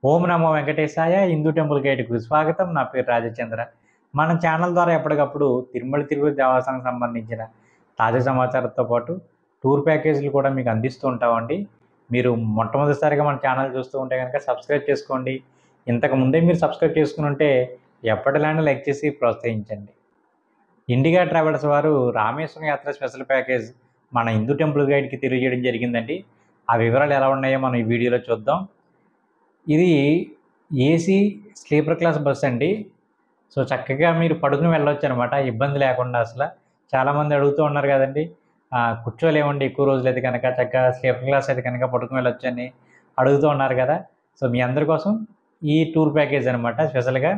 ఓం నమో వెంకటేశాయ. Hindu temple గైడ్కు స్వాగతం. నా పేరు రాజచంద్ర. మన ఛానల్ ద్వారా ఎప్పటికప్పుడు తిరుపతి దేవస్థానానికి సంబంధించిన తాజా సమాచారంతో పాటు టూర్ ప్యాకేజీలు కూడా మీకు అందిస్తూ ఉంటామండి. మీరు మొట్టమొదటిసారిగా మన ఛానల్ చూస్తూ ఉంటే కనుక సబ్స్క్రైబ్ చేసుకోండి. ఇంతకు ముందే మీరు సబ్స్క్రైబ్ చేసుకుని ఉంటే ఎప్పటిలానే లైక్ చేసి ప్రోత్సహించండి. ఇండిగా ట్రావెల్స్ వారు రామేశ్వరం యాత్ర స్పెషల్ ప్యాకేజ్ మన హిందూ టెంపుల్ గైడ్కి తెలియజేయడం జరిగిందండి. ఆ వివరాలు ఎలా ఉన్నాయో మనం ఈ వీడియోలో చూద్దాం. ఇది ఏసీ స్లీపర్ క్లాస్ బస్ అండి. సో చక్కగా మీరు పడుకుని వెళ్ళొచ్చు అనమాట, ఇబ్బంది లేకుండా. అసలు చాలామంది అడుగుతూ ఉన్నారు కదండి, కూర్చోలేమండి ఎక్కువ రోజులు అయితే కనుక, చక్కగా స్లీపర్ క్లాస్ అయితే కనుక పడుకుని వెళ్ళొచ్చు అని అడుగుతూ ఉన్నారు కదా. సో మీ అందరి కోసం ఈ టూర్ ప్యాకేజ్ అనమాట స్పెషల్గా.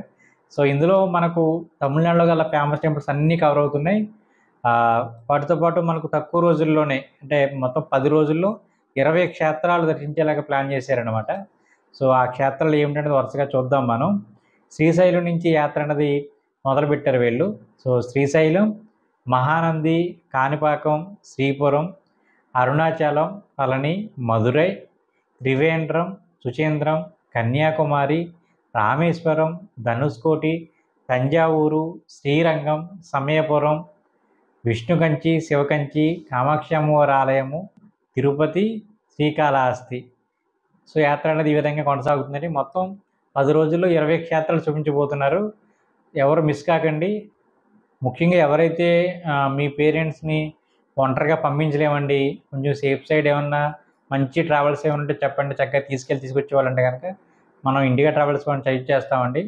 సో ఇందులో మనకు తమిళనాడులో గల ఫేమస్ టెంపుల్స్ అన్నీ కవర్ అవుతున్నాయి. వాటితో పాటు మనకు తక్కువ రోజుల్లోనే, అంటే మొత్తం 10 రోజుల్లో 20 క్షేత్రాలు దర్శించేలాగా ప్లాన్ చేశారనమాట. సో ఆ క్షేత్రాలు ఏమిటనేది వరుసగా చూద్దాం మనం. శ్రీశైలం నుంచి యాత్ర అన్నది మొదలుపెట్టారు వీళ్ళు. సో శ్రీశైలం, మహానంది, కాణిపాకం, శ్రీపురం, అరుణాచలం, పళని, మదురై, త్రివేంద్రం, సుచేంద్రం, కన్యాకుమారి, రామేశ్వరం, ధనుష్కోటి, తంజావూరు, శ్రీరంగం, సమయపురం, విష్ణుకంచి, శివకంచి, కామాక్షి అమ్మవారి ఆలయము, తిరుపతి, శ్రీకాళహస్తి. సో యాత్ర అనేది ఈ విధంగా కొనసాగుతుందండి. మొత్తం 10 రోజుల్లో 20 క్షేత్రాలు చూపించబోతున్నారు. ఎవరు మిస్ కాకండి. ముఖ్యంగా ఎవరైతే మీ పేరెంట్స్ని ఒంటరిగా పంపించలేమండి, కొంచెం సేఫ్ సైడ్ ఏమన్నా మంచి ట్రావెల్స్ ఏమైనా ఉంటే చెప్పండి, చక్కగా తీసుకొచ్చేవాళ్ళంటే కనుక మనం ఇండిగా ట్రావెల్స్ మనం సజెస్ట్ చేస్తామండి.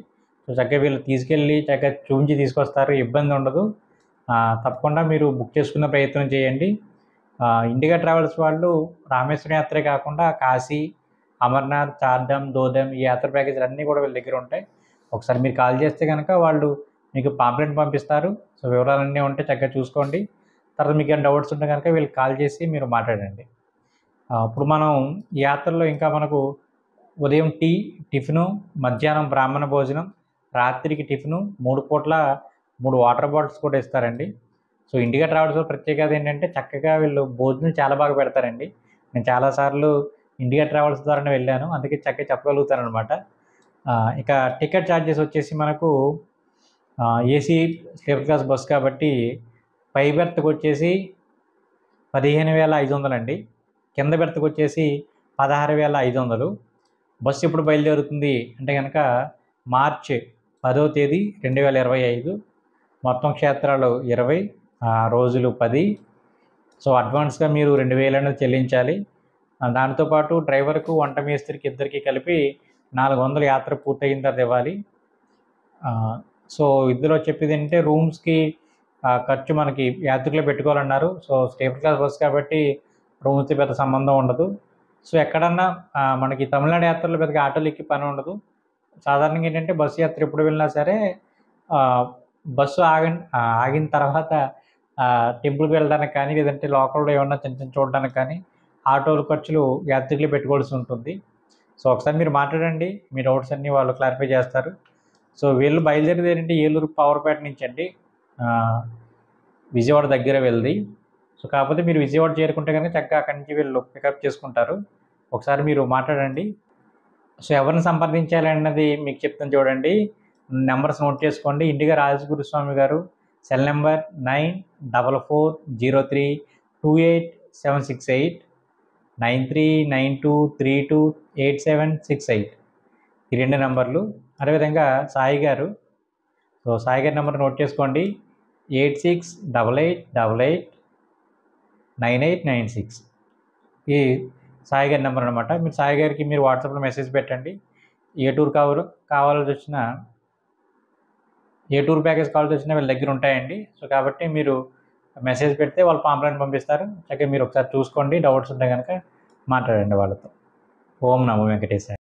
సో చక్కగా వీళ్ళు తీసుకెళ్ళి చక్కగా చూపించి తీసుకొస్తారు, ఇబ్బంది ఉండదు. తప్పకుండా మీరు బుక్ చేసుకునే ప్రయత్నం చేయండి. ఇండిగా ట్రావెల్స్ వాళ్ళు రామేశ్వరం యాత్రే కాకుండా కాశీ, అమర్నాథ్, చార్ధామ్, దోదమ్ ఈ యాత్ర ప్యాకేజీలు అన్నీ కూడా వీళ్ళ దగ్గర ఉంటాయి. ఒకసారి మీరు కాల్ చేస్తే కనుక వాళ్ళు మీకు పాంప్లెట్ పంపిస్తారు. సో వివరాలన్నీ ఉంటే చక్కగా చూసుకోండి. తర్వాత మీకు ఏమైనా డౌట్స్ ఉంటే కనుక వీళ్ళకి కాల్ చేసి మీరు మాట్లాడండి. ఇప్పుడు మనం ఈ యాత్రలో ఇంకా మనకు ఉదయం టిఫిను, మధ్యాహ్నం బ్రాహ్మణ భోజనం, రాత్రికి టిఫిను, 3 పూట్ల 3 వాటర్ బాటిల్స్ కూడా ఇస్తారండి. సో ఇండిగా ట్రావెల్స్ ప్రత్యేకత ఏంటంటే చక్కగా వీళ్ళు భోజనం చాలా బాగా పెడతారండి. నేను చాలాసార్లు ఇండియా ట్రావెల్స్ ద్వారానే వెళ్ళాను, అందుకే చక్కగా చెప్పగలుగుతాను అనమాట. ఇక టికెట్ ఛార్జెస్ వచ్చేసి మనకు ఏసీ స్లీపర్ క్లాస్ బస్ కాబట్టి పై బెర్త్కి వచ్చేసి 15,500 అండి. కింద బెర్త్కి వచ్చేసి 16,500. బస్సు ఎప్పుడు బయలుదేరుతుంది అంటే కనుక మార్చి 10వ తేదీ 2025. మొత్తం క్షేత్రాలు 20, రోజులు 10. సో అడ్వాన్స్గా మీరు 2,000 అనేది చెల్లించాలి. దాంతోపాటు డ్రైవర్కు, వంట మేస్త్రికి ఇద్దరికి కలిపి 400 యాత్ర పూర్తయిన తర్వాత ఇవ్వాలి. సో ఇందులో చెప్పేది ఏంటంటే రూమ్స్కి ఖర్చు మనకి యాత్రికులు పెట్టుకోవాలన్నారు. సో స్లీపర్ క్లాస్ బస్ కాబట్టి రూమ్స్కి పెద్ద సంబంధం ఉండదు. సో ఎక్కడన్నా మనకి తమిళనాడు యాత్రలో పెద్దగా ఆటోలు ఎక్కి పని ఉండదు. సాధారణంగా ఏంటంటే బస్సు యాత్ర ఎప్పుడు వెళ్ళినా సరే బస్సు ఆగిన తర్వాత టెంపుల్కి వెళ్ళడానికి కానీ, లేదంటే లోకల్లో ఏమన్నా చిన్న చిన్న చూడడానికి కానీ ఆటోల ఖర్చులు యాత్రికులు పెట్టుకోవాల్సి ఉంటుంది. సో ఒకసారి మీరు మాట్లాడండి, మీ డౌట్స్ అన్నీ వాళ్ళు క్లారిఫై చేస్తారు. సో వీళ్ళు బయలుదేరేది ఏంటంటే ఏలూరు పవర్పేట నుంచి అండి, విజయవాడ దగ్గర వెళ్ళి. సో కాకపోతే మీరు విజయవాడ చేరుకుంటే కనుక చక్కగా అక్కడి నుంచి వీళ్ళు పికప్ చేసుకుంటారు. ఒకసారి మీరు మాట్లాడండి. సో ఎవరిని సంప్రదించాలి అన్నది మీకు చెప్తాను చూడండి. నెంబర్స్ నోట్ చేసుకోండి. ఇండిగా రాజగురుస్వామి గారు సెల్ నెంబర్ 9443282768, 9392328768. ఈ 2 నెంబర్లు. అదేవిధంగా సాయి గారు. సో సాయి గారి నెంబర్ నోట్ చేసుకోండి, 8688889896. ఈ సాయి గారి నెంబర్ అనమాట. మీరు సాయి గారికి మీరు వాట్సాప్లో మెసేజ్ పెట్టండి. ఏ టూర్ కావాల్సి వచ్చినా, ఏ టూర్ ప్యాకేజ్ కావాల్సి వచ్చినా వీళ్ళ దగ్గర ఉంటాయండి. సో కాబట్టి మీరు మెసేజ్ పెడితే వాళ్ళు పాంప్లెట్ పంపిస్తారు. చక్కగా మీరు ఒకసారి చూసుకోండి, డౌట్స్ ఉంటే కనుక మాట్లాడండి వాళ్ళతో. ఓం నమో వెంకటేశాయ.